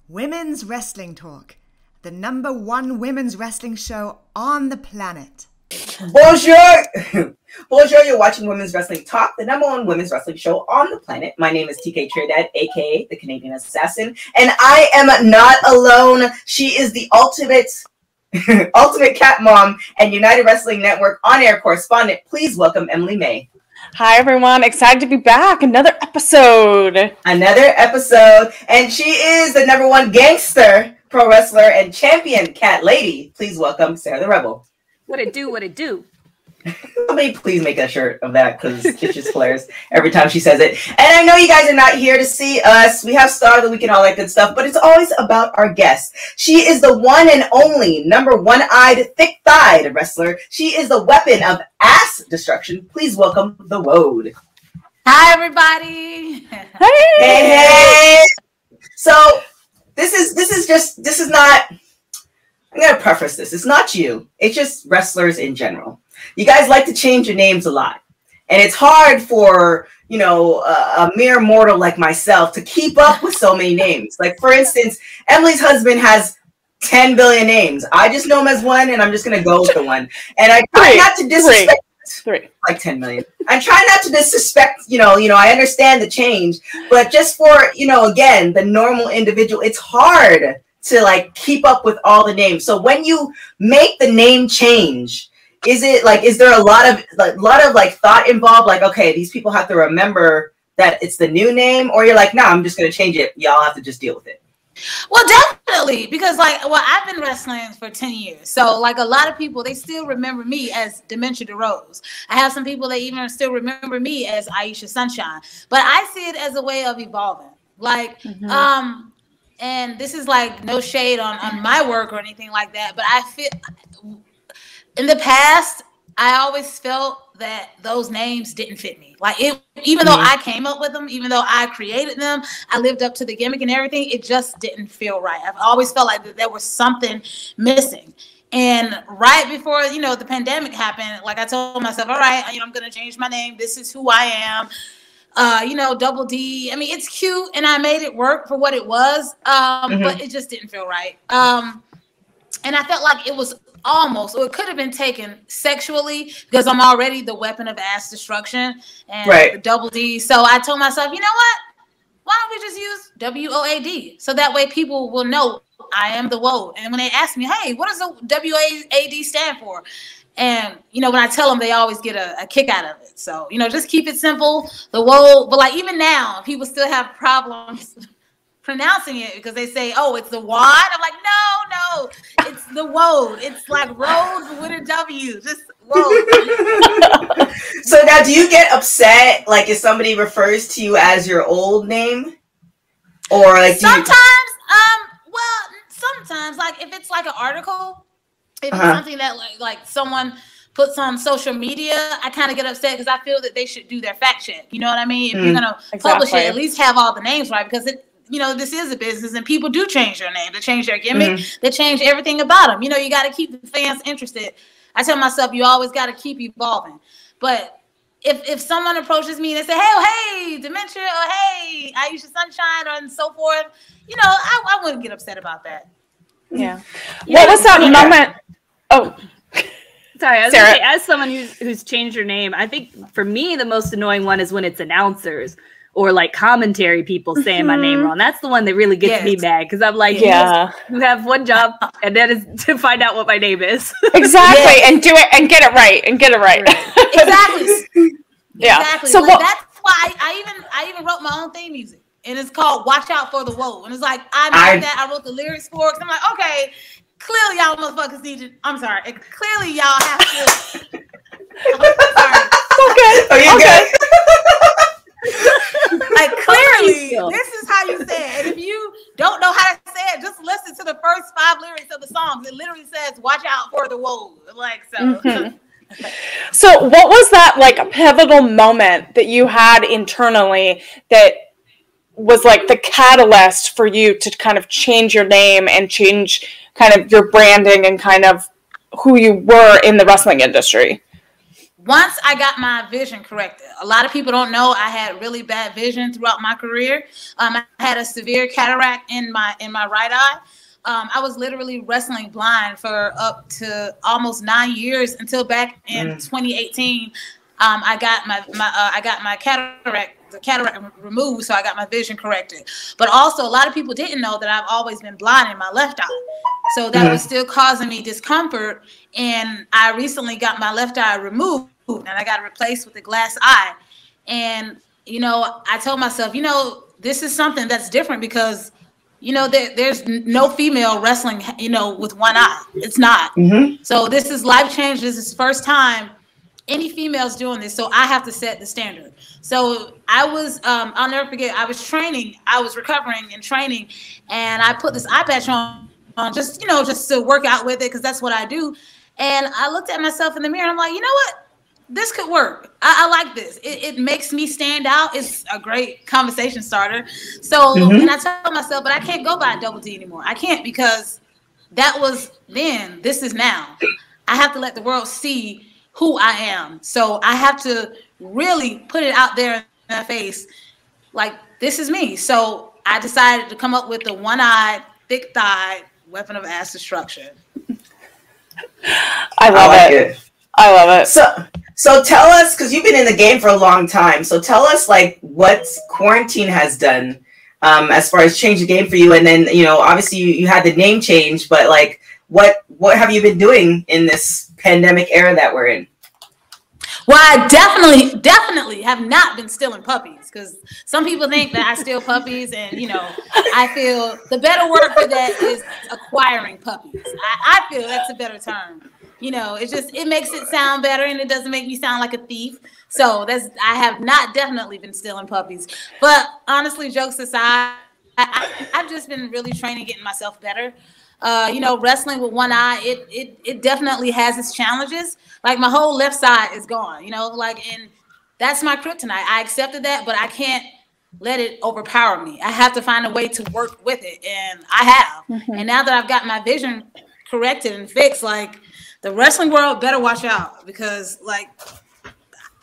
Women's Wrestling Talk, the #1 women's wrestling show on the planet. Bonjour! Bonjour, you're watching Women's Wrestling Talk, the #1 women's wrestling show on the planet. My name is TK Trinidad, aka the Canadian Assassin, and I am not alone. She is the ultimate cat mom and United Wrestling Network on-air correspondent. Please welcome Emily May. Hi, everyone. Excited to be back. Another episode. And she is the #1 gangster, pro wrestler, and champion cat lady. Please welcome Sarah the Rebel. What it do? Somebody please make a shirt of that, because it just flares every time she says it. And I know you guys are not here to see us. We have Star of the Week and all that good stuff, but it's always about our guest. She is the one and only #1-eyed, thick-thighed wrestler. She is the weapon of ass destruction. Please welcome the WOAD. Hi, everybody. Hey. So this is not. I'm gonna preface this. It's not you. It's just wrestlers in general. You guys like to change your names a lot, and it's hard for a mere mortal like myself to keep up with so many names. Like, for instance, Emily's husband has 10 billion names. I just know him as one, and I'm just gonna go with the one. And I try not to disrespect. Like 10 million. I try not to disrespect. I understand the change, but just for again, the normal individual, it's hard to keep up with all the names. So when you make the name change, is there a lot of thought involved? Like, okay, these people have to remember that it's the new name, or you're like, nah, I'm just gonna change it. Y'all have to just deal with it. Well, definitely, because I've been wrestling for 10 years. So a lot of people, they still remember me as Dementia DeRose. I have some people that even still remember me as Aisha Sunshine. But I see it as a way of evolving. And this is no shade on my work or anything like that, but I feel in the past, I always felt that those names didn't fit me. Even though I came up with them, even though I created them, I lived up to the gimmick and everything, it just didn't feel right. I've always felt like there was something missing. And right before, the pandemic happened, I told myself, all right, I'm going to change my name. This is who I am. Double D. I mean, it's cute, and I made it work for what it was, but it just didn't feel right. And I felt like it was it could have been taken sexually, because I'm already the weapon of ass destruction and the double D. So I told myself, you know what? Why don't we just use WOAD? So that way people will know I am the WOAD. And when they ask me, hey, what does the WOAD stand for? And, when I tell them, they always get a kick out of it. So, just keep it simple, the WOAD. But even now, people still have problems pronouncing it because they say, oh, it's the WOD. I'm like, no, it's the WOAD. It's like road with a W, just WOAD. So now, do you get upset, if somebody refers to you as your old name? Or sometimes, sometimes, if it's an article, if it's something that someone puts on social media, I kind of get upset because I feel that they should do their fact check. You know what I mean? If you're gonna publish it, at least have all the names right, because this is a business and people do change their name. They change their gimmick. They change everything about them. You got to keep the fans interested. I tell myself, you always got to keep evolving. But if someone approaches me and they say, hey, Dementia, or hey, Aisha Sunshine, and so forth, I wouldn't get upset about that. Yeah. What was that moment? Oh, sorry. I was going to say, as someone who's changed your name, I think for me the most annoying one is when it's announcers or commentary people saying my name wrong. That's the one that really gets me mad, because I'm like, you have one job, and that is to find out what my name is. Exactly, and do it and get it right. Exactly. Yeah. Exactly. So that's why I even wrote my own theme music, and it's called "Watch Out for the WOAD." And it's I made that. I wrote the lyrics for it. I'm like, okay, clearly y'all motherfuckers need to. I'm sorry. Clearly y'all have to. I'm sorry. Okay. Are you good? Clearly, this is how you say it. And if you don't know how to say it, just listen to the first 5 lyrics of the songs. It literally says, "Watch out for the WOAD." So what was that pivotal moment that you had internally that was the catalyst for you to kind of change your name and change kind of your branding and kind of who you were in the wrestling industry? once I got my vision corrected, a lot of people don't know I had really bad vision throughout my career. I had a severe cataract in my right eye. I was literally wrestling blind for up to almost 9 years until back in 2018. I got my cataract removed, so I got my vision corrected. But also, a lot of people didn't know that I've always been blind in my left eye, so that was still causing me discomfort. And I recently got my left eye removed, and I got it replaced with a glass eye. And I told myself, this is something that's different because there's no female wrestling, with one eye. It's not. So this is life change. This is the first time any females doing this. So I have to set the standard. So I was, I'll never forget, I was recovering and training, and I put this eye patch on just to work out with it, because that's what I do. And I looked at myself in the mirror and I'm like, you know what? This could work. I like this. It makes me stand out. It's a great conversation starter. So, and I tell myself, but I can't go by Double D anymore. I can't, because that was then. This is now. I have to let the world see who I am. So I have to really put it out there in their face, like, this is me. So I decided to come up with the one-eyed, thick-thighed weapon of mass destruction. I love it. I love it. So tell us, because you've been in the game for a long time, so tell us, like, what quarantine has done as far as change the game for you. And then, obviously you had the name change, but like, what have you been doing in this pandemic era that we're in? Well, I definitely have not been stealing puppies, because some people think that I steal puppies, and I feel the better word for that is acquiring puppies. I feel that's a better term. It makes it sound better, and it doesn't make me sound like a thief. So I have not definitely been stealing puppies. But honestly, jokes aside, I've just been really training, getting myself better. Wrestling with one eye, it definitely has its challenges. Like, my whole left side is gone, and that's my kryptonite. I accepted that, but I can't let it overpower me. I have to find a way to work with it, and I have. And now that I've got my vision corrected and fixed, like, the wrestling world better watch out, because, like,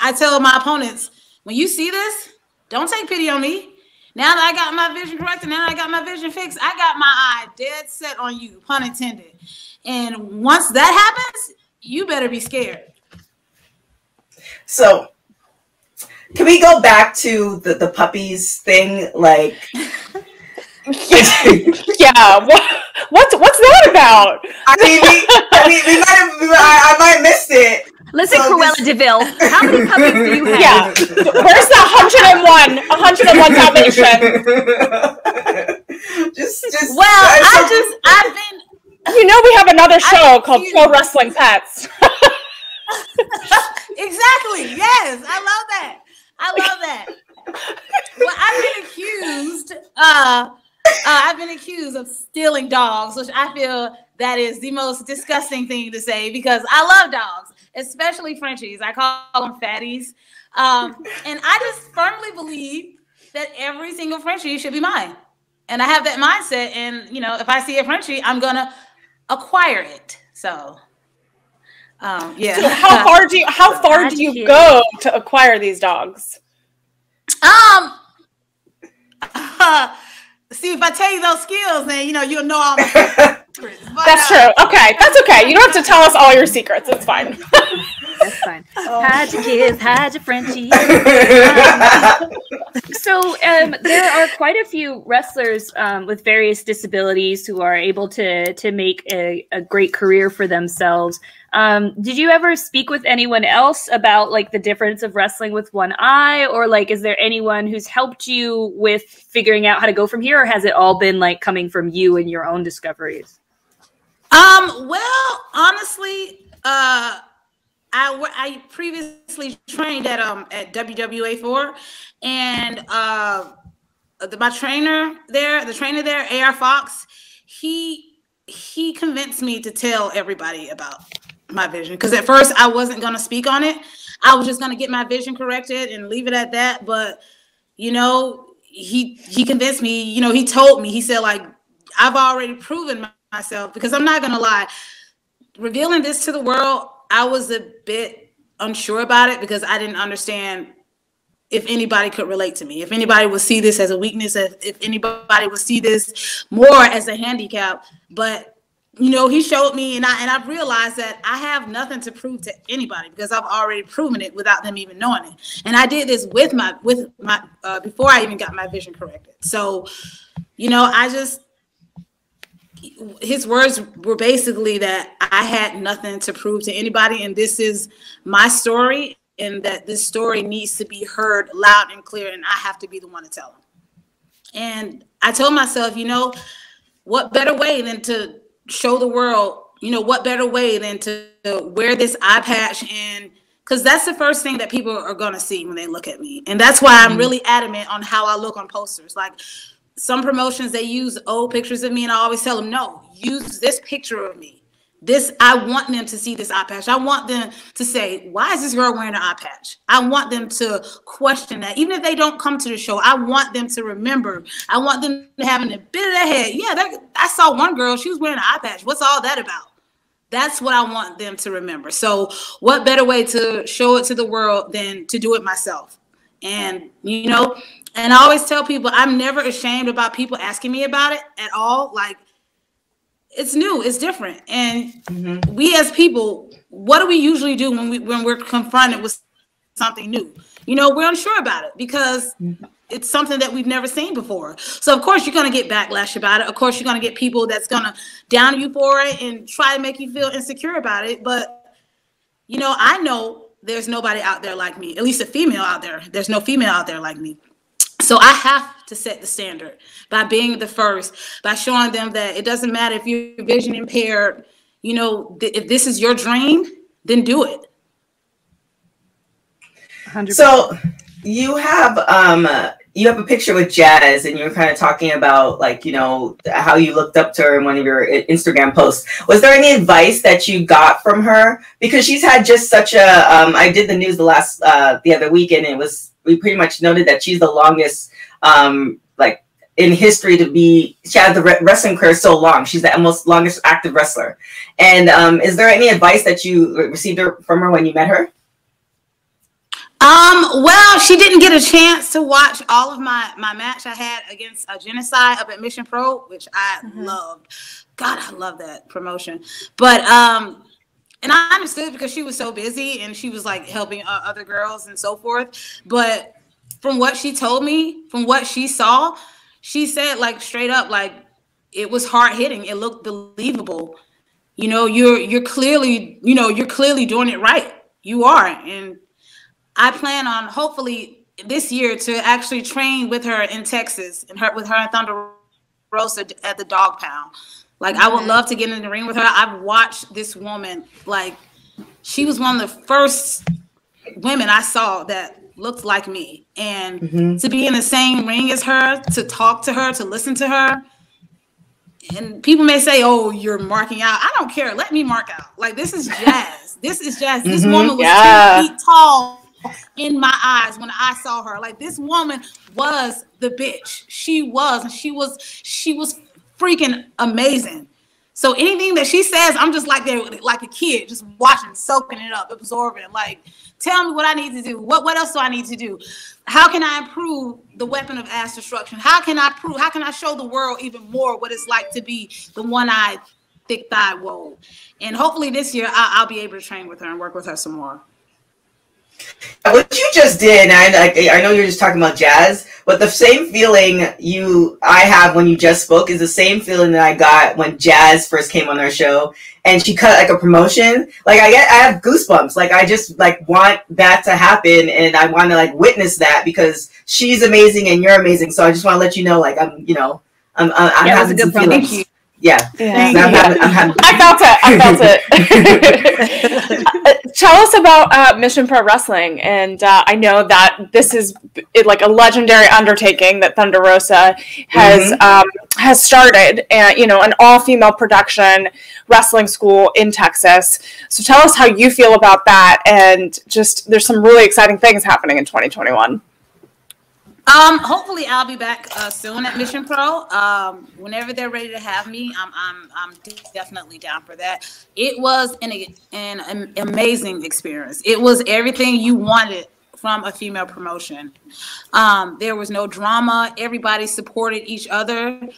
I tell my opponents, when you see this, don't take pity on me. Now that I got my vision corrected, now I got my vision fixed, I got my eye dead set on you, pun intended. And once that happens, you better be scared. So, can we go back to the puppies thing? Like, yeah, what's that about? I might have missed it. Listen, so Cruella DeVille, how many puppies do you have? Yeah, where's the 101 Dalmatian? I've been. We have another show called Pro Wrestling Pets. Exactly. Yes, I love that. Well, I've been accused of stealing dogs, which I feel that is the most disgusting thing to say, because I love dogs, especially Frenchies. I call them fatties. And I just firmly believe that every single Frenchie should be mine. And I have that mindset. And, if I see a Frenchie, I'm going to acquire it. So, yeah. So how far do you go to acquire these dogs? See, if I tell you those skills, then you'll know all my secrets. That's true. Okay, that's okay. You don't have to tell us all your secrets. It's fine. That's fine. Hide your kids, hide your Frenchies. So there are quite a few wrestlers with various disabilities who are able to make a great career for themselves. Did you ever speak with anyone else about, like, the difference of wrestling with one eye, or, like, is there anyone who's helped you with figuring out how to go from here, or has it all been, like, coming from you and your own discoveries? Well, honestly, I previously trained at WWA4, and my trainer there, AR Fox, he convinced me to tell everybody about my vision, because at first I wasn't going to speak on it. I was just going to get my vision corrected and leave it at that. But he convinced me. He told me, he said, like, I've already proven myself, because I'm not going to lie, revealing this to the world, I was a bit unsure about it because I didn't understand if anybody could relate to me, if anybody would see this as a weakness, if anybody would see this more as a handicap. But, you know, he showed me, and I've realized that I have nothing to prove to anybody because I've already proven it without them even knowing it. And I did this with my before I even got my vision corrected. So, you know, his words were basically that I had nothing to prove to anybody, and this is my story, and that this story needs to be heard loud and clear, and I have to be the one to tell them. And I told myself, you know, what better way than to show the world, you know, what better way than to wear this eye patch, and because that's the first thing that people are going to see when they look at me. And that's why I'm really adamant on how I look on posters. Like, some promotions, they use old pictures of me, and I always tell them, no, use this picture of me. This, I want them to see this eye patch. I want them to say, why is this girl wearing an eye patch? I want them to question that. Even if they don't come to the show, I want them to remember. I want them to have in the bit of their head, yeah, I saw one girl, she was wearing an eye patch. What's all that about? That's what I want them to remember. So what better way to show it to the world than to do it myself? And, you know, and I always tell people, I'm never ashamed about people asking me about it at all. Like, it's new, it's different. And we as people, what do we usually do when we're confronted with something new? You know, we're unsure about it because it's something that we've never seen before. So of course you're going to get backlash about it. Of course you're going to get people that's going to down you for it and try to make you feel insecure about it. But, you know, I know there's nobody out there like me, at least a female out there. There's no female out there like me. So I have to set the standard by being the first, by showing them that it doesn't matter if you're vision impaired, you know, if this is your dream, then do it. 100%. So you have a picture with Jazz, and you were kind of talking about, like, you know, how you looked up to her in one of your Instagram posts. Was there any advice that you got from her? Because she's had just such a, I did the news the other week, and we pretty much noted that she's the longest, like, in history to be, she had the wrestling career so long. She's the most longest active wrestler. And is there any advice that you received from her when you met her? Well, she didn't get a chance to watch all of my match I had against Genocide up at Mission Pro, which I loved. God, I love that promotion. But, and I understood because she was so busy and she was like helping other girls and so forth. But from what she told me, from what she saw, she said, like, straight up, like, it was hard hitting. It looked believable. You know, you're clearly, you know, you're clearly doing it right. You are. And I plan on hopefully this year to actually train with her in Texas and with her and Thunder Rosa at the Dog Pound. Like, I would love to get in the ring with her. I've watched this woman, like, she was one of the first women I saw that looked like me. And to be in the same ring as her, to talk to her, to listen to her. And people may say, oh, you're marking out. I don't care. Let me mark out. Like, this is Jazz. This is Jazz. This woman was 2 feet tall in my eyes when I saw her. Like, this woman was the bitch. She was freaking amazing. So anything that she says, I'm just like there, like a kid, just watching, soaking it up, absorbing. Like, tell me what I need to do. What else do I need to do? How can I improve the weapon of ass destruction? How can I show the world even more what it's like to be the one-eyed, thick-thighed WOAD? And hopefully this year I'll be able to train with her and work with her some more. What you just did, and I know you're just talking about Jazz, but the same feeling I have when you just spoke is the same feeling that I got when Jazz first came on our show and she cut like a promotion. Like, I have goosebumps. Like, I just like want that to happen, and I want to like witness that because she's amazing and you're amazing. So I just want to let you know, like, I'm having some feelings. Thank you. Yeah. I felt it. Tell us about Mission Pro Wrestling. And I know that this is like a legendary undertaking that Thunder Rosa has started, you know, an all-female production wrestling school in Texas. So tell us how you feel about that. And just, there's some really exciting things happening in 2021. Hopefully I'll be back soon at Mission Pro. Whenever they're ready to have me, I'm definitely down for that. It was an amazing experience. It was everything you wanted from a female promotion. There was no drama. Everybody supported each other.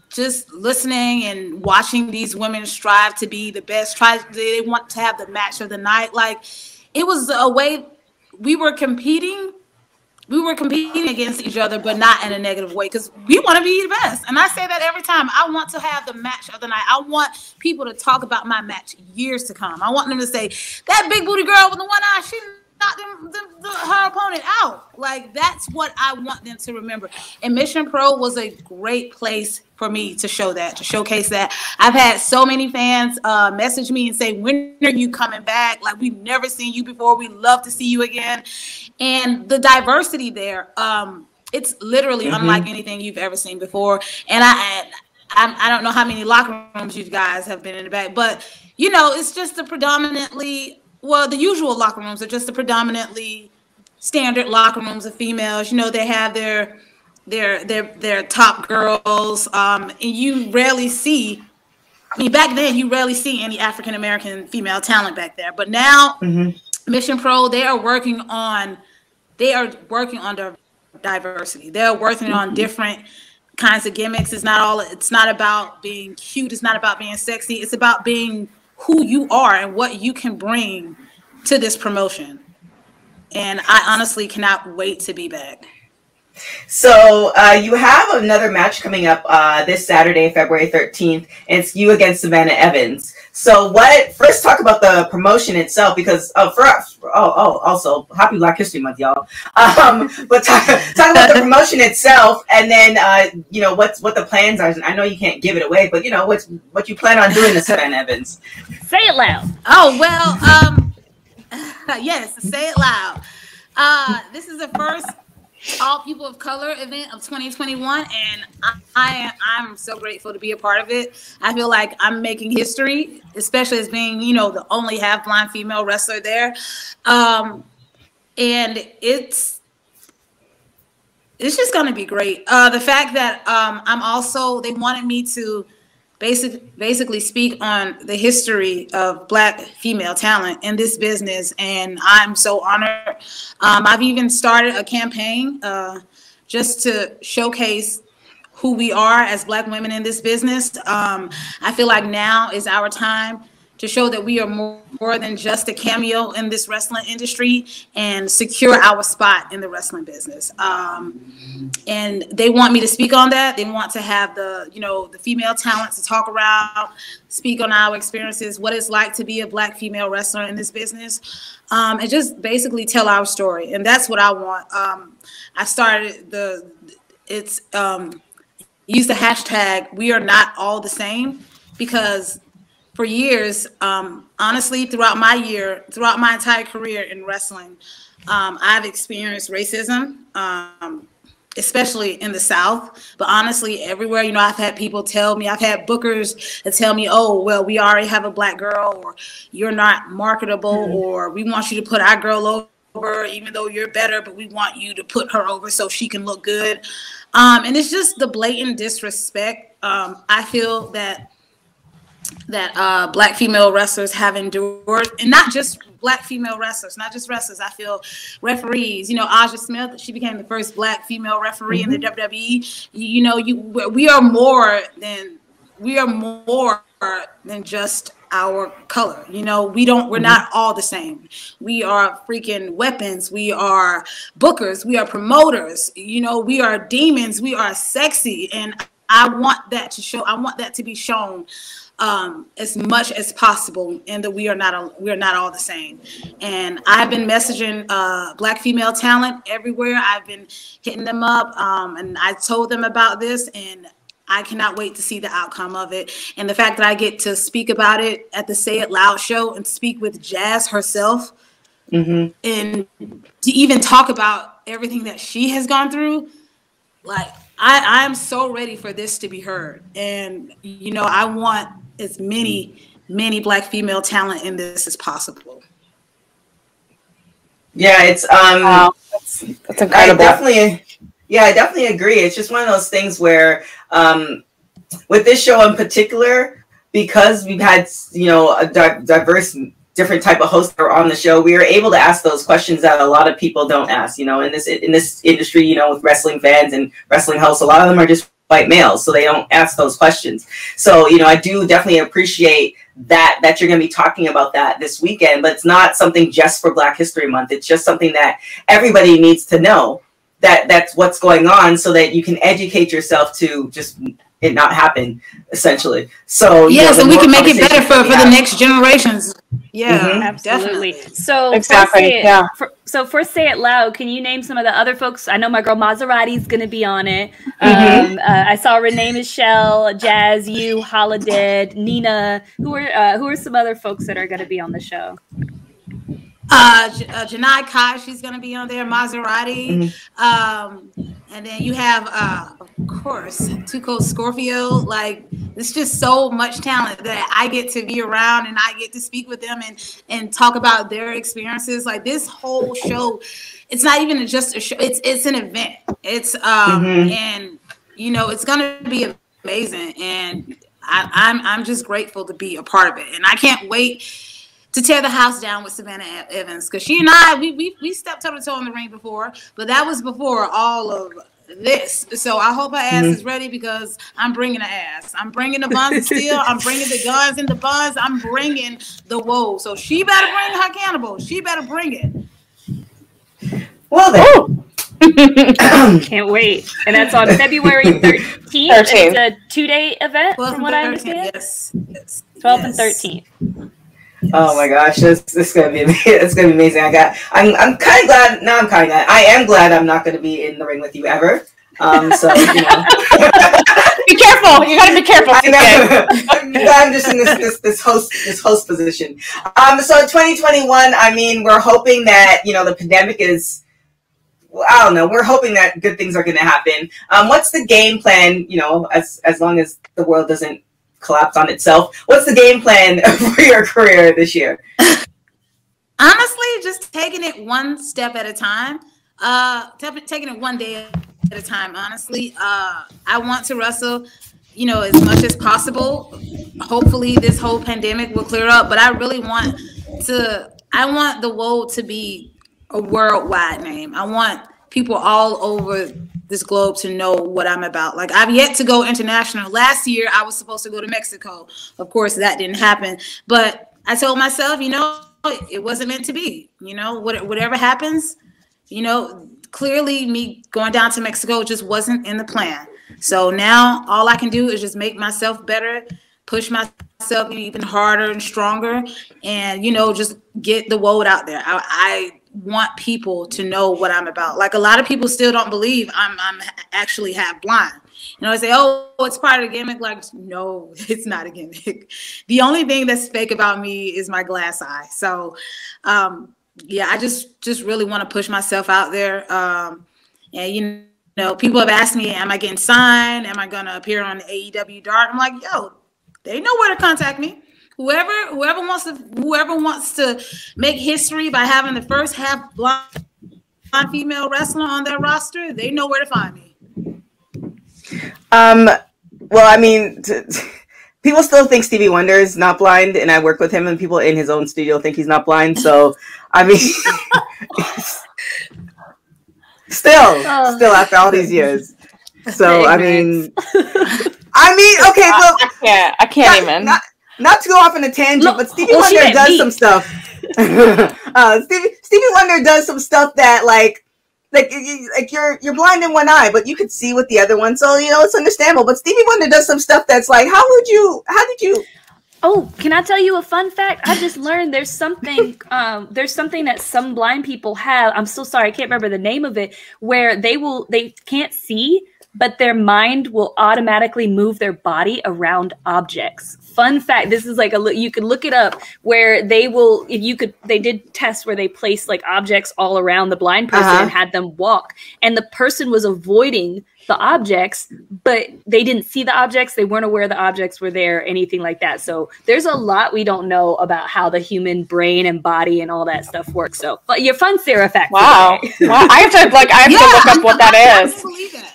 Just listening and watching these women strive to be the best. They want to have the match of the night. Like, it was a way we were competing. We were competing against each other, but not in a negative way, because we want to be the best. And I say that every time. I want to have the match of the night. I want people to talk about my match years to come. I want them to say, that big booty girl with the one eye, she knocked her opponent out. Like, that's what I want them to remember. And Mission Pro was a great place for me to show that, to showcase that. I've had so many fans message me and say, when are you coming back? Like, we've never seen you before. We love to see you again. And the diversity there, it's literally unlike anything you've ever seen before. And I don't know how many locker rooms you guys have been in the back, but, you know, it's just the usual locker rooms are just the predominantly standard locker rooms of females. You know, they have their top girls, and you rarely see, I mean, back then you rarely see any African-American female talent back there. But now Mission Pro, they are working on diversity. They're working on different kinds of gimmicks. It's not about being cute. It's not about being sexy. It's about being who you are and what you can bring to this promotion. And I honestly cannot wait to be back. So you have another match coming up this Saturday, February 13th, and it's you against Savannah Evans. So first talk about the promotion itself, because also happy Black History Month, y'all. But talk about the promotion itself, and then you know, what the plans are. I know you can't give it away, but you know, what you plan on doing to Savannah Evans. Say it loud. Oh, well, yes, say it loud. This is the first All People of Color event of 2021, and I'm so grateful to be a part of it. I feel like I'm making history, especially as being, you know, the only half-blind female wrestler there. And it's just going to be great. The fact that they wanted me to basically speak on the history of Black female talent in this business, and I'm so honored. I've even started a campaign just to showcase who we are as Black women in this business. I feel like now is our time to show that we are more than just a cameo in this wrestling industry and secure our spot in the wrestling business. And they want me to speak on that. They want to have the female talent to talk around, speak on our experiences, what it's like to be a Black female wrestler in this business, and just basically tell our story. And that's what I want. I started use the hashtag "We Are Not All the Same," because for years, honestly, throughout my entire career in wrestling, I've experienced racism, especially in the South, but honestly, everywhere. You know, I've had people tell me, I've had bookers that tell me, oh, well, we already have a Black girl, or you're not marketable, or we want you to put our girl over, even though you're better, but we want you to put her over so she can look good. And it's just the blatant disrespect. I feel that Black female wrestlers have endured, and not just Black female wrestlers, not just wrestlers. I feel referees. You know, Aja Smith, she became the first Black female referee in the WWE. You know, we are more than just our color. You know, we're not all the same. We are freaking weapons. We are bookers. We are promoters. You know, we are demons. We are sexy, and I want that to show. I want that to be shown as much as possible, and that we are not all the same. And I've been messaging Black female talent everywhere. I've been hitting them up, and I told them about this, and I cannot wait to see the outcome of it. And the fact that I get to speak about it at the Say It Loud show and speak with Jazz herself, and to even talk about everything that she has gone through, like, I'm so ready for this to be heard. And, you know, I want as many Black female talent in this as possible. Yeah, it's That's incredible. I definitely agree. It's just one of those things where, with this show in particular, because we've had, you know, a diverse, different type of hosts that are on the show, we are able to ask those questions that a lot of people don't ask. You know, in this industry, you know, with wrestling fans and wrestling hosts, a lot of them are just white males, so they don't ask those questions. So, you know, I do definitely appreciate that you're going to be talking about that this weekend, but it's not something just for Black History Month. It's just something that everybody needs to know, that's what's going on, so that you can educate yourself to just it not happen, essentially. So yeah, so we can make it better for the next generations. Yeah, absolutely. Definitely. So exactly. First say it loud. Can you name some of the other folks? I know my girl Maserati's going to be on it. I saw Renee Michelle, Jazz, you, Holiday, Nina. Who are some other folks that are going to be on the show? Janai Kai, she's going to be on there. Maserati. And then you have, of course, Tuco Scorpio. Like, it's just so much talent that I get to be around, and I get to speak with them and talk about their experiences. Like, this whole show, it's not even just a show. It's an event. It's and you know, it's gonna be amazing. And I'm just grateful to be a part of it. And I can't wait to tear the house down with Savannah Evans, because she and I, we stepped toe to toe in the ring before, but that was before all of this. So I hope her ass is ready, because I'm bringing the ass. I'm bringing the buns of steel. I'm bringing the guns and the buns. I'm bringing the WOAD. So she better bring her cannibal. She better bring it. Well then. Can't wait. And that's on February 13th. It's a 2-day event, from what I understand. Yes. 12th and 13th. Oh my gosh, it's gonna be amazing. I'm kind of glad. No, I'm kind of glad. I am glad I'm not gonna be in the ring with you ever. So you know, be careful. You gotta be careful. I'm just in this host position. So in 2021, I mean, we're hoping that, you know, the pandemic is. I don't know. We're hoping that good things are going to happen. What's the game plan? You know, as long as the world doesn't collapse on itself, what's the game plan for your career this year? Honestly, just taking it one step at a time. Taking it one day at a time. Honestly, I want to wrestle, you know, as much as possible. Hopefully, this whole pandemic will clear up. But I really want to. I want the WOAD to be a worldwide name. I want people all over this globe to know what I'm about. Like, I've yet to go international. Last year, I was supposed to go to Mexico. Of course, that didn't happen. But I told myself, you know, it wasn't meant to be. You know, whatever happens, you know, clearly me going down to Mexico just wasn't in the plan. So now all I can do is just make myself better, push myself even harder and stronger, and, you know, just get the WOAD out there. I want people to know what I'm about. Like, a lot of people still don't believe I'm actually half blind. You know, I say, oh, it's part of the gimmick. Like, no, it's not a gimmick. The only thing that's fake about me is my glass eye. So, yeah, I just really want to push myself out there. And, you know, people have asked me, am I getting signed? Am I going to appear on the AEW Dark? I'm like, yo, they know where to contact me. Whoever wants to make history by having the first half blind female wrestler on their roster, they know where to find me. Well, I mean, people still think Stevie Wonder is not blind, and I work with him, and people in his own studio think he's not blind. So, I mean, still after all these years. So, I mean, okay, well, I can't even. Not to go off on a tangent, but Stevie Wonder does some stuff. Stevie Wonder does some stuff that like you're blind in one eye, but you could see with the other one. So, you know, it's understandable. But Stevie Wonder does some stuff that's like, how did you? Oh, can I tell you a fun fact? I just learned there's something that some blind people have. I'm so sorry, I can't remember the name of it, where they can't see, but their mind will automatically move their body around objects. Fun fact, this is like you could look it up, where they did tests where they placed like objects all around the blind person and had them walk, and the person was avoiding the objects, but they didn't see the objects. They weren't aware the objects were there, anything like that. So there's a lot we don't know about how the human brain and body and all that stuff works. So, but your fun Sarah fact. Wow. Wow. I have to look up what that is. I believe that.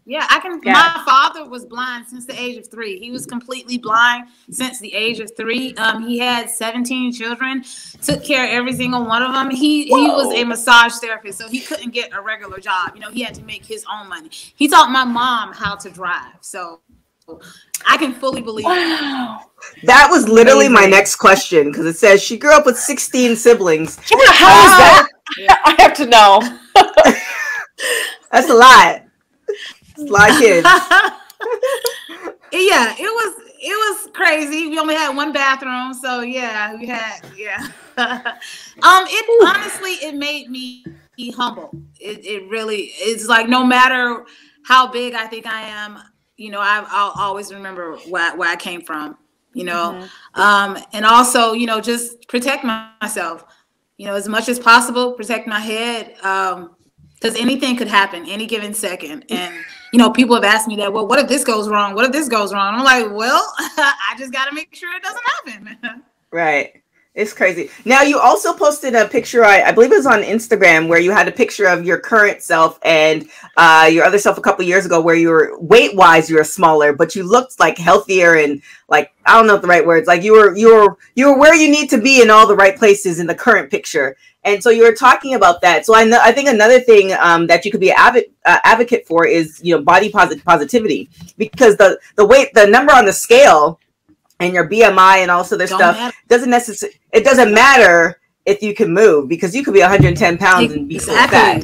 Yeah, I can. Yeah. My father was blind since the age of 3. He was completely blind since the age of 3. He had 17 children, took care of every single one of them. He was a massage therapist, so he couldn't get a regular job. You know, he had to make his own money. He taught my mom how to drive, so I can fully believe wow. That was literally my next question, because it says she grew up with 16 siblings. Yeah, how is that? Yeah. I have to know. That's a lot. It's a lot of kids. Yeah, it was crazy. We only had one bathroom, so yeah, we had it honestly, it made me humble. It really, it's like no matter how big I think I am, you know, I'll always remember where I came from, you know, and also, you know, just protect myself, you know, as much as possible, protect my head, because anything could happen any given second. And you know, people have asked me that, well, what if this goes wrong? What if this goes wrong? I'm like, well, I just got to make sure it doesn't happen. Right. It's crazy. Now, you also posted a picture, I believe it was on Instagram, where you had a picture of your current self and your other self a couple years ago, where you were weight-wise, you were smaller, but you looked like healthier and like, I don't know the right words, like you were where you need to be in all the right places in the current picture. And so you were talking about that. So I think another thing that you could be an advocate for is, you know, body positivity, because the number on the scale and your BMI and all this other stuff doesn't matter if you can move, because you could be 110 pounds and be so fat.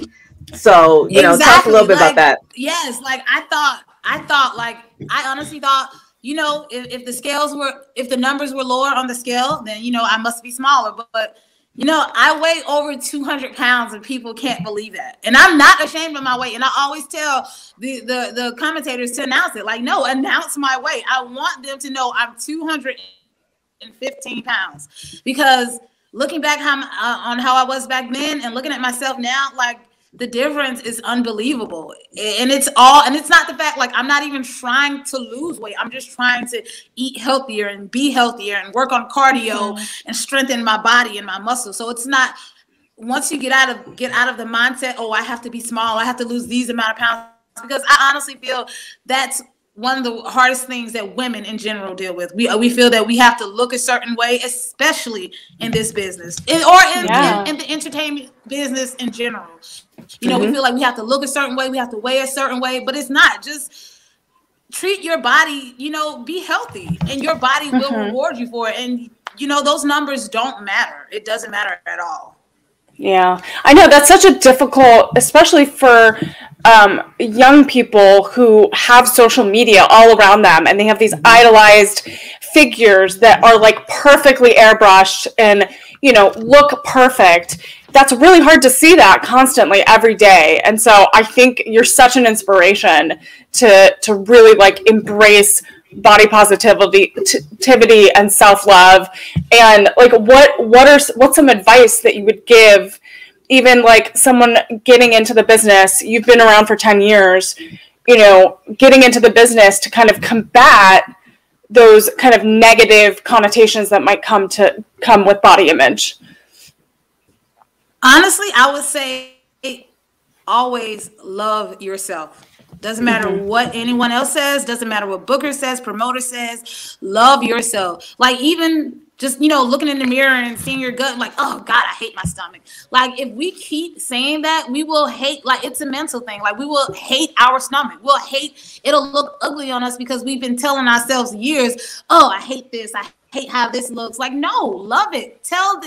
So, you know, talk a little bit about that. Yes. Like I honestly thought, you know, if the numbers were lower on the scale, then, you know, I must be smaller. But you know, I weigh over 200 pounds and people can't believe that. And I'm not ashamed of my weight. And I always tell the commentators to announce it. Like, no, announce my weight. I want them to know I'm 215 pounds. Because looking back on how I was back then and looking at myself now, like, the difference is unbelievable. And it's not the fact, like, I'm not even trying to lose weight. I'm just trying to eat healthier and be healthier and work on cardio and strengthen my body and my muscles. So it's not, once you get out of the mindset, oh, I have to be small, I have to lose these amount of pounds, because I honestly feel that's one of the hardest things that women in general deal with. We feel that we have to look a certain way, especially in this business in the entertainment business in general. You know, we feel like we have to look a certain way, we have to weigh a certain way, but it's not. Just treat your body, you know, be healthy, and your body will reward you for it. And, you know, those numbers don't matter. It doesn't matter at all. Yeah, I know that's such a difficult, especially for young people who have social media all around them, and they have these idolized figures that are like perfectly airbrushed and, you know, look perfect. That's really hard to see that constantly every day. And so I think you're such an inspiration to really like embrace body positivity and self-love. And like what's some advice that you would give even like someone getting into the business? You've been around for 10 years, you know, getting into the business to kind of combat those kind of negative connotations that might come with body image. Honestly, I would say always love yourself. Doesn't matter what anyone else says. Doesn't matter what Booker says, promoter says. Love yourself. Like, even just, you know, looking in the mirror and seeing your gut, like, oh God, I hate my stomach. Like, if we keep saying that, we will hate, like, it's a mental thing. Like, we will hate our stomach. We'll hate, it'll look ugly on us because we've been telling ourselves years, oh, I hate this. I hate how this looks. Like, no, love it. Tell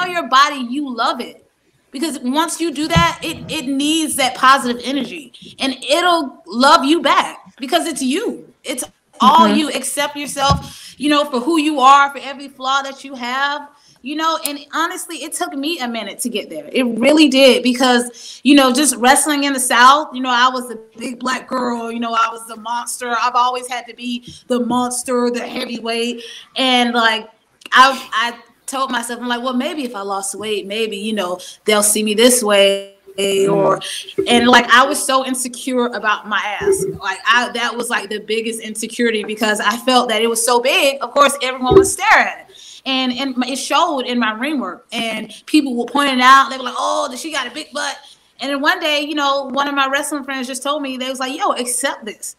your body you love it. Because once you do that, it needs that positive energy, and it'll love you back because it's you. It's all you. Accept yourself, you know, for who you are, for every flaw that you have. you know, and honestly, it took me a minute to get there. It really did, because, you know, just wrestling in the South, you know, I was the big black girl, you know, I was the monster. I've always had to be the monster, the heavyweight. And like, I told myself, I'm like, well, maybe if I lost weight, maybe, you know, they'll see me this way. And like, I was so insecure about my ass. Like, that was like the biggest insecurity, because I felt that it was so big. Of course, everyone was staring at it. And it showed in my ring work, and people were pointing out. They were like, "Oh, she got a big butt." And then one day, you know, one of my wrestling friends just told me, they was like, "Yo, accept this.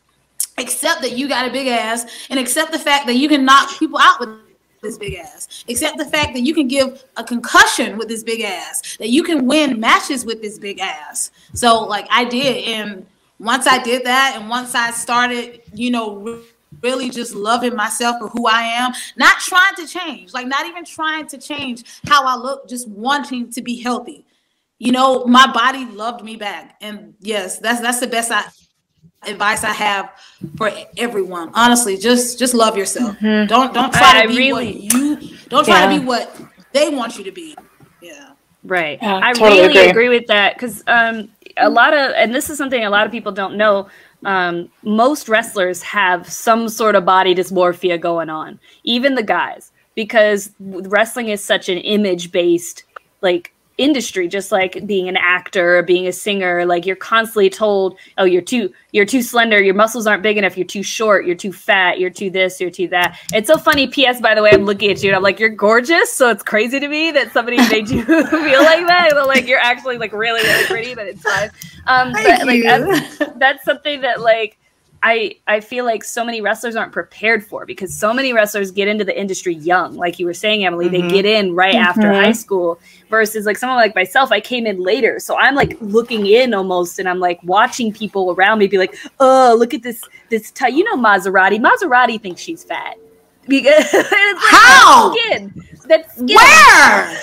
Accept that you got a big ass, and accept the fact that you can knock people out with this big ass. Accept the fact that you can give a concussion with this big ass. That you can win matches with this big ass." So, like, I did, and once I did that, and once I started, you know, really just loving myself for who I am, not trying to change, like not even trying to change how I look, just wanting to be healthy. You know, my body loved me back. And yes, that's the best advice I have for everyone. Honestly, just love yourself. Don't try to be what they want you to be. Yeah. Right. Yeah, I totally really agree with that, because a lot of, and this is something a lot of people don't know, most wrestlers have some sort of body dysmorphia going on, even the guys, because wrestling is such an image-based like industry, just like being an actor or being a singer. Like, you're constantly told, oh, you're too slender, your muscles aren't big enough, you're too short, you're too fat, you're too this, you're too that. It's so funny. PS, by the way, I'm looking at you and I'm like, you're gorgeous. So it's crazy to me that somebody made you feel like that. But like, you're actually like really, really pretty, but it's fine. But like, that's something that like, I feel like so many wrestlers aren't prepared for, because so many wrestlers get into the industry young. Like you were saying, Emily, they get in right after high school, versus like someone like myself, I came in later. So I'm like looking in almost, and I'm like watching people around me be like, oh, look at this you know, Maserati thinks she's fat. Because it's like, how? That's skin. Where?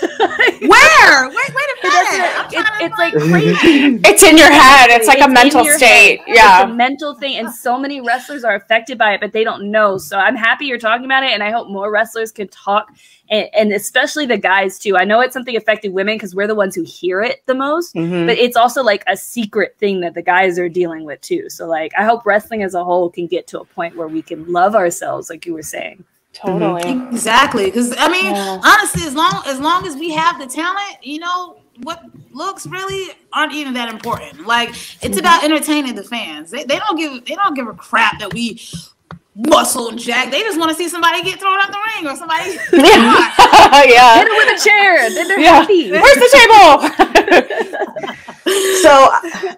Wait a minute. It's like crazy. It's in your head. It's like a mental state. Yeah. It's a mental thing. And so many wrestlers are affected by it, but they don't know. So I'm happy you're talking about it. And I hope more wrestlers can talk, and especially the guys too. I know it's something affecting women because we're the ones who hear it the most, but it's also like a secret thing that the guys are dealing with too. So like, I hope wrestling as a whole can get to a point where we can love ourselves, like you were saying. Totally. Exactly. Because I mean, honestly, as long as we have the talent, you know, what looks really aren't even that important. Like, it's about entertaining the fans. They don't give a crap that we muscle and jack. They just want to see somebody get thrown out the ring, or somebody hit it with a chair. Then they're happy. Where's the table? So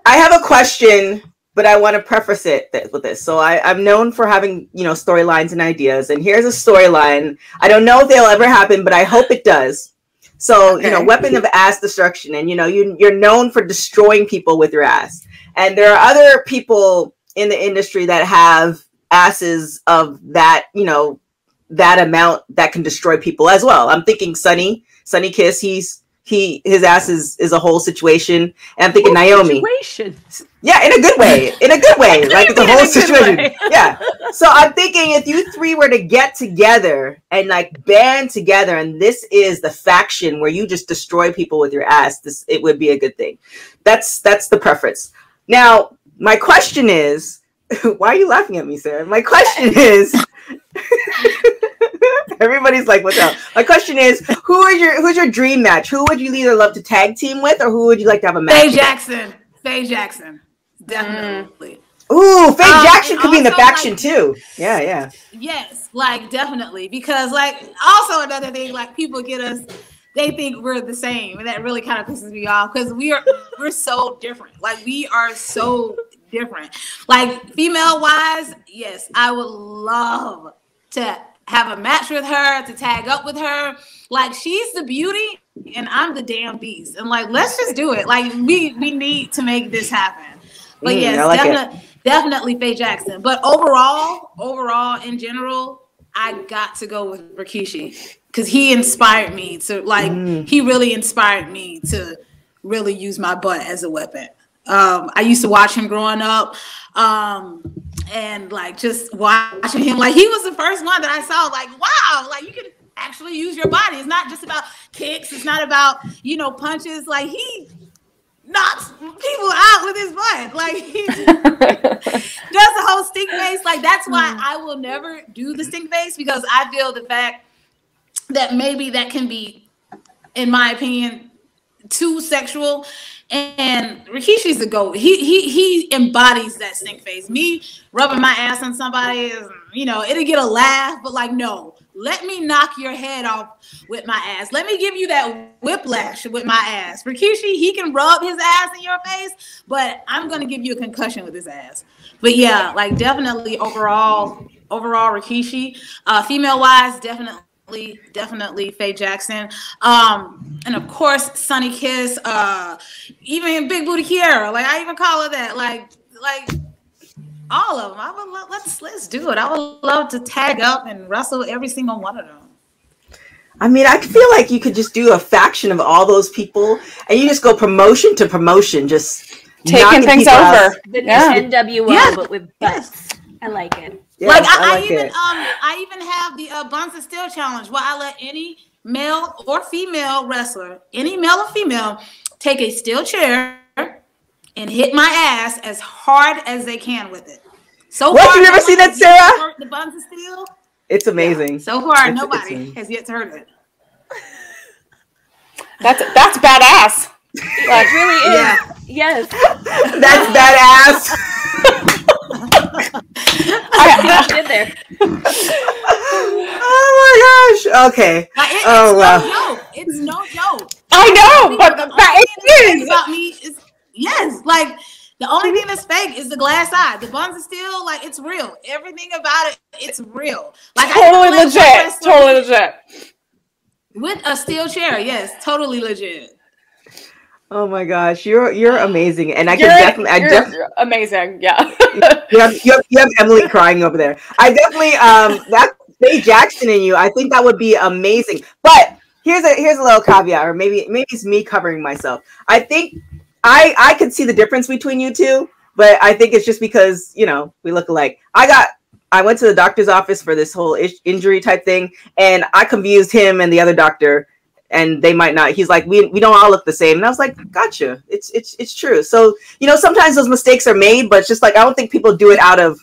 I have a question, but I want to preface it with this. So I'm known for having, you know, storylines and ideas. And here's a storyline. I don't know if they'll ever happen, but I hope it does. So, you know, weapon of ass destruction. And, you know, you're known for destroying people with your ass. And there are other people in the industry that have asses of that, you know, that amount that can destroy people as well. I'm thinking Sonny Kiss. His ass is a whole situation. And I'm thinking Naomi. Yeah, in a good way. Like, it's a whole situation. Yeah. So I'm thinking, if you three were to get together and like band together, and this is the faction where you just destroy people with your ass, it would be a good thing. That's the preference. Now, my question is, why are you laughing at me, Sarah? My question is, everybody's like, what's up? My question is, who's your dream match? Who would you either love to tag team with, or who would you like to have a match with? Faye Jackson. Definitely. Ooh, Faye Jackson could be in the faction too. Yeah. Yes, like, definitely. Because like, also another thing, like, people get us, they think we're the same, and that really kind of pisses me off, because we're so different. Like, we are so different. Like, female wise, yes, I would love to have a match with her, to tag up with her. Like, she's the beauty and I'm the damn beast. And like, let's just do it. Like, we need to make this happen. But yes, definitely Faye Jackson. But overall in general, I got to go with Rikishi, because he inspired me to he really inspired me to really use my butt as a weapon. I used to watch him growing up, and like, just watching him, like, he was the first one that I saw, like, wow, like, you can actually use your body. It's not just about kicks. It's not about, you know, punches. Like, he knocks people out with his butt. Like, he does the whole stink face. Like, that's why I will never do the stink face, because I feel the fact that maybe that can be, in my opinion, too sexual. And Rikishi's the GOAT. He embodies that stink face. Me rubbing my ass on somebody is, you know, it'll get a laugh, but like, no, let me knock your head off with my ass. Let me give you that whiplash with my ass. Rikishi, he can rub his ass in your face, but I'm gonna give you a concussion with his ass. But yeah, like, definitely overall Rikishi. Female wise, definitely Faye Jackson. And of course, Sunny Kiss, even Big Booty Kiera. Like, I even call her that. Like all of them. I would love, let's do it. I would love to tag up and wrestle every single one of them. I mean, I feel like you could just do a faction of all those people, and you just go promotion to promotion, just taking things over. The NWO, but with butts. I like it. Yes, like, I even have the Buns of Steel challenge, where I let any male or female wrestler, any male or female, take a steel chair and hit my ass as hard as they can with it. So what? Far, You never seen that, Sarah? The Buns of Steel. It's amazing. Yeah. So far, nobody has yet to hurt it. That's badass. Like, it really is. Yeah. Yes. That's badass. I did there. Oh my gosh. Okay. It's wow. It's no joke. I know, but it is. About me is, yes, like, the only thing that's fake is the glass eye. The Buns of Steel, like, it's real. Everything about it, it's real. Like, totally legit. With a steel chair, yes, totally legit. Oh my gosh, you're amazing, and you're amazing. Yeah, you have Emily crying over there. I definitely that Faye Jackson in you. I think that would be amazing. But here's a little caveat, or maybe it's me covering myself. I think I could see the difference between you two, but I think it's just because, you know, we look alike. I went to the doctor's office for this whole injury type thing, and I confused him and the other doctor. And they might not. He's like, we don't all look the same. And I was like, gotcha. It's true. So, you know, sometimes those mistakes are made, but it's just like, I don't think people do it out of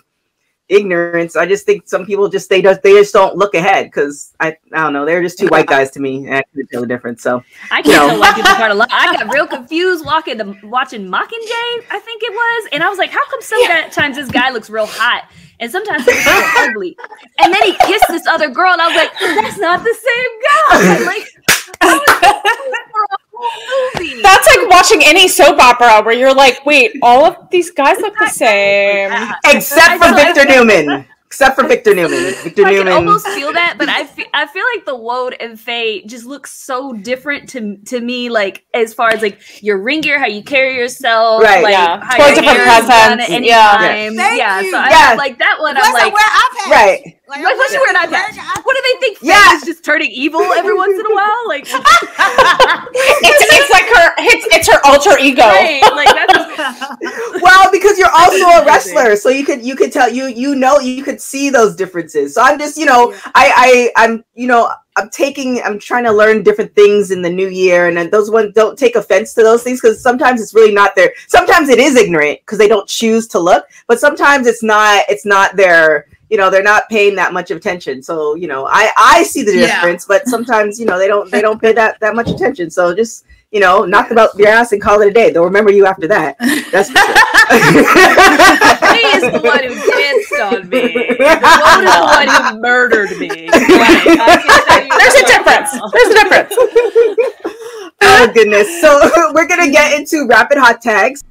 ignorance. I just think some people just they just don't look ahead, because I don't know. They're just two white guys to me, and I couldn't tell the difference. So I can't tell white people apart a lot. I got real confused watching Mockingjay, I think it was, and I was like, how come sometimes this guy looks real hot? And sometimes he looks real ugly. And then he kissed this other girl, and I was like, that's not the same guy. Like, that's like watching any soap opera where you're like, wait, all of these guys look the same. Except for Victor Newman. Except for Victor Newman. Victor Newman. I can almost feel that, but I feel like the WOAD and Faye just look so different to me, like, as far as like your ring gear, how you carry yourself, right? Like, yeah, how totally different presence. Yeah. So I like that one. I'm like, right. Like, once you wear an eye patch, what do they think? Faye is just turning evil every once in a while? Like, it's like it's her alter ego. Right, like that's well, because you're also a wrestler, so you could tell you could see those differences. So I'm just, you know, I'm trying to learn different things in the new year, and those ones, don't take offense to those things, because sometimes it's really not there. Sometimes it is ignorant because they don't choose to look, but sometimes it's not their, you know, they're not paying that much attention. So, you know, I see the difference, but sometimes, you know, they don't pay that much attention. So just, you know, knock about your ass and call it a day. They'll remember you after that. That's for sure. He is the one who danced on me. The WOAD is the one who murdered me. There's a difference. Oh, goodness. So we're going to get into rapid hot tags.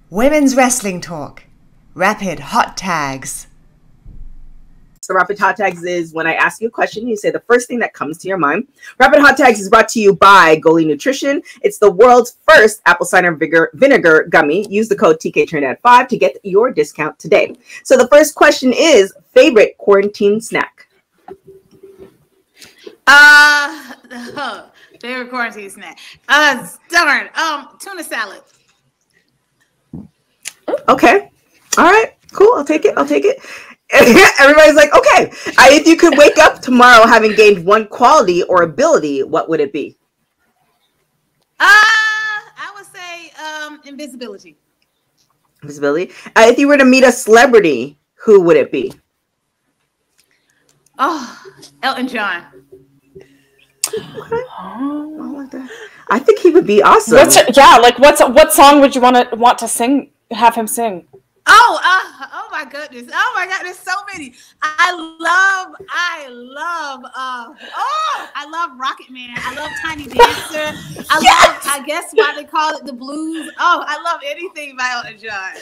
Women's wrestling talk. Rapid hot tags. So rapid hot tags is when I ask you a question, you say the first thing that comes to your mind. Rapid hot tags is brought to you by Goalie Nutrition. It's the world's first apple cider vinegar gummy. Use the code TK Trinidad 5 to get your discount today. So the first question is, favorite quarantine snack? Favorite quarantine snack. Tuna salad. Okay. All right. Cool. I'll take it. Everybody's like, okay, if you could wake up tomorrow having gained one quality or ability, what would it be? I would say invisibility. Invisibility. If you were to meet a celebrity, who would it be? Oh, Elton John. I think he would be awesome. What song would you want to sing? Have him sing? Oh my goodness! Oh my God! There's so many. I love Rocket Man. I love Tiny Dancer. I guess why they call it the blues. Oh, I love anything by Elton John.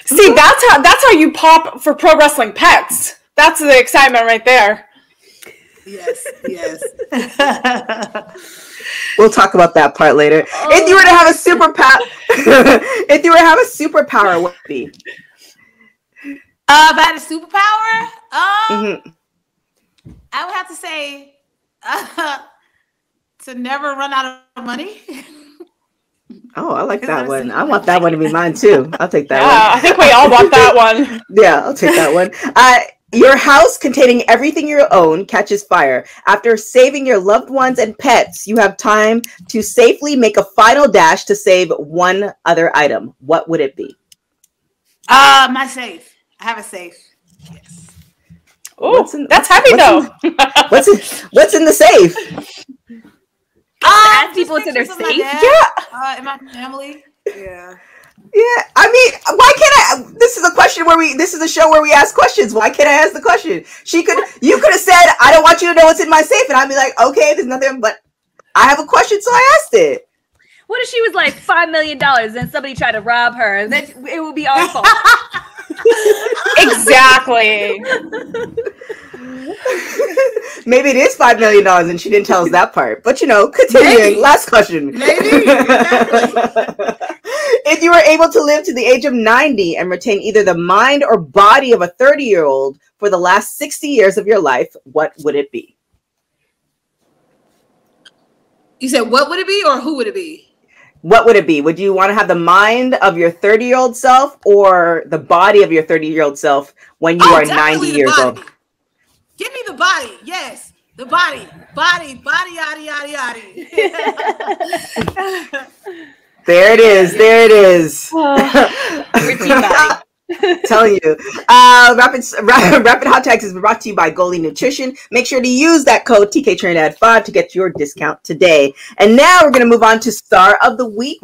See, that's how you pop for pro wrestling pets. That's the excitement right there. Yes. We'll talk about that part later. If you were to have a superpower, what would it be? If I had a superpower, I would have to say to never run out of money. Oh, I like that one. I want that one to be mine too. I'll take that one. Yeah, I think we all want that one. Yeah, I'll take that one. Your house containing everything you own catches fire. After saving your loved ones and pets, you have time to safely make a final dash to save one other item. What would it be? My safe. I have a safe. Yes. Oh, that's heavy though. What's in the safe? Ask people what's in their safe. Yeah. In my family. Yeah. Yeah, I mean, why can't I? This is a question this is a show where we ask questions. Why can't I ask the question? You could have said, I don't want you to know what's in my safe. And I'd be like, okay, there's nothing, but I have a question. So I asked it. What if she was like $5 million and somebody tried to rob her? Then it would be our fault. Exactly. Maybe it is $5 million and she didn't tell us that part. But continuing. Maybe. Last question. Maybe. If you were able to live to the age of 90 and retain either the mind or body of a 30-year-old for the last 60 years of your life, what would it be? You said what would it be or who would it be? What would it be? Would you want to have the mind of your 30-year-old self or the body of your 30-year-old self when you are 90 years old? Give me the body. Yes. The body. Body, yada, yada, yada. There it is. Telling you. Rapid Hot Tags is brought to you by Goalie Nutrition. Make sure to use that code TK Trinidad 5 to get your discount today. And now we're going to move on to Star of the Week.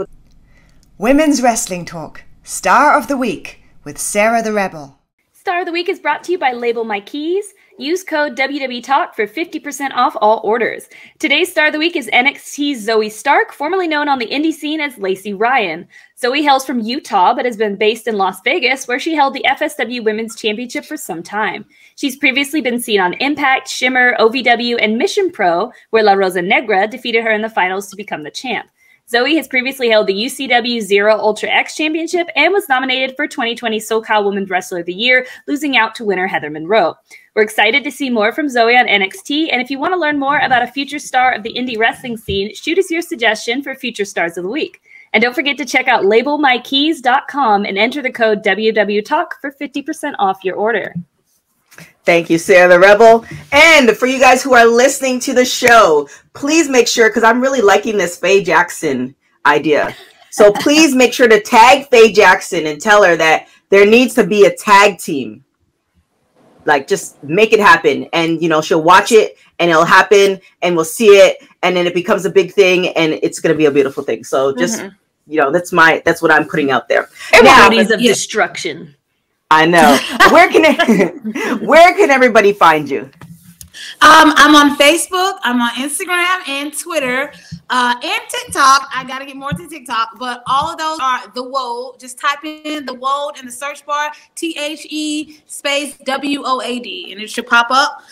Women's Wrestling Talk. Star of the Week with Sarah the Rebel. Star of the Week is brought to you by Label My Keys. Use code WWTalk for 50% off all orders. Today's Star of the Week is NXT's Zoe Stark, formerly known on the indie scene as Lacey Ryan. Zoe hails from Utah, but has been based in Las Vegas, where she held the FSW Women's Championship for some time. She's previously been seen on Impact, Shimmer, OVW, and Mission Pro, where La Rosa Negra defeated her in the finals to become the champ. Zoe has previously held the UCW Zero Ultra X Championship and was nominated for 2020 SoCal Women's Wrestler of the Year, losing out to winner Heather Monroe. We're excited to see more from Zoe on NXT, and if you want to learn more about a future star of the indie wrestling scene, shoot us your suggestion for future stars of the week. And don't forget to check out labelmykeys.com and enter the code WWTalk for 50% off your order. Thank you, Sarah the Rebel. And for you guys who are listening to the show, please make sure, because I'm really liking this Faye Jackson idea. So please make sure to tag Faye Jackson and tell her that there needs to be a tag team. Like, just make it happen. And, she'll watch it and it'll happen and we'll see it. And then it becomes a big thing and it's going to be a beautiful thing. So just, that's what I'm putting out there. Bodies of destruction. I know. Where can everybody find you? I'm on Facebook. I'm on Instagram and Twitter and TikTok. I got to get more to TikTok, but all of those are the WOAD. Just type in the WOAD in the search bar, THE space WOAD, and it should pop up.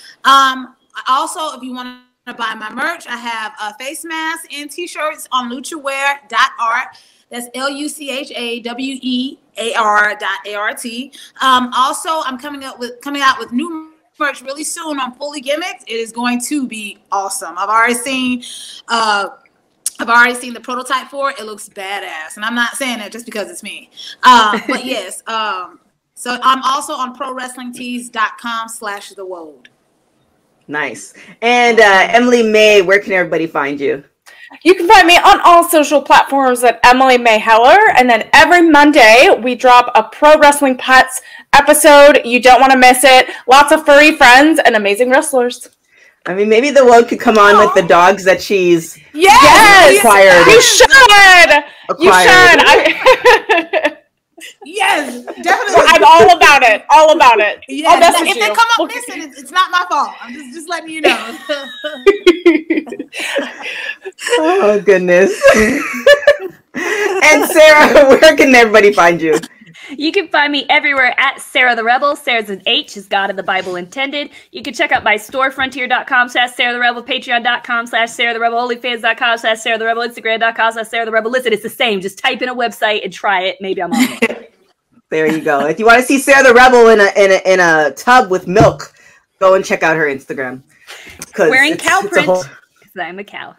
Also, if you want to buy my merch, I have a face mask and t-shirts on luchawear.art. That's LUCHAWEAR.ART. Also, I'm coming out with new merch really soon on Fully Gimmicks. It is going to be awesome. I've already seen the prototype for it. It looks badass, and I'm not saying that just because it's me. But yes, So I'm also on prowrestlingtees.com/thewoad. Nice. And Emily May, where can everybody find you? You can find me on all social platforms at Emily May Heller. And then every Monday, we drop a Pro Wrestling Pets episode. You don't want to miss it. Lots of furry friends and amazing wrestlers. I mean, maybe the WOAD could come on with the dogs that she's acquired. You should. Yes, definitely. I'm all about it. All about it. Yes. If they come up missing, it's not my fault. I'm just letting you know. Oh, goodness. And Sarah, where can everybody find you? You can find me everywhere at Sarah the Rebel. Sarah's an H, as God in the Bible intended. You can check out my store, frontier.com/Sarah the Rebel, patreon.com/Sarah the Rebel, onlyfans.com/Sarah the Rebel, instagram.com/Sarah the Rebel. Listen, it's the same. Just type in a website and try it. Maybe I'm on it. There you go. If you want to see Sarah the Rebel in a tub with milk, go and check out her Instagram. Wearing cow print, because I'm a cow.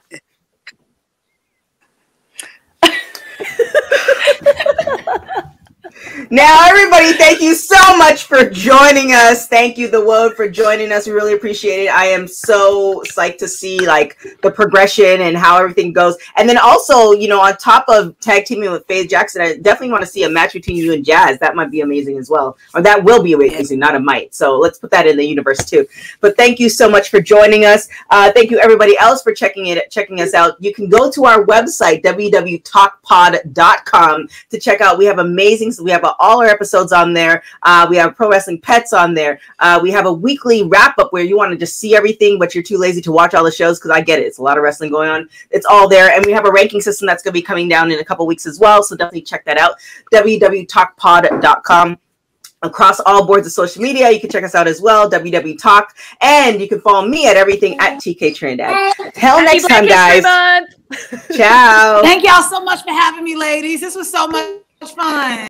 Now, everybody, thank you so much for joining us. Thank you, the WOAD, for joining us. We really appreciate it. I am so psyched to see like the progression and how everything goes. And then also, you know, on top of tag teaming with Faith Jackson, I definitely want to see a match between you and Jazz. That might be amazing as well. Or that will be amazing, not a might. So let's put that in the universe too. But thank you so much for joining us. Thank you, everybody else, for checking us out. You can go to our website, www.talkpod.com, to check out. We have amazing. We have all our episodes on there. We have Pro Wrestling Pets on there. We have a weekly wrap up where you want to just see everything, but you're too lazy to watch all the shows, because I get it. It's a lot of wrestling going on. It's all there. And we have a ranking system that's going to be coming down in a couple weeks as well. So definitely check that out. www.talkpod.com. Across all boards of social media, you can check us out as well, WW Talk, and you can follow me at everything at TK Trinidad. Till next time, guys. Ciao. Thank y'all so much for having me, ladies. This was so much fun.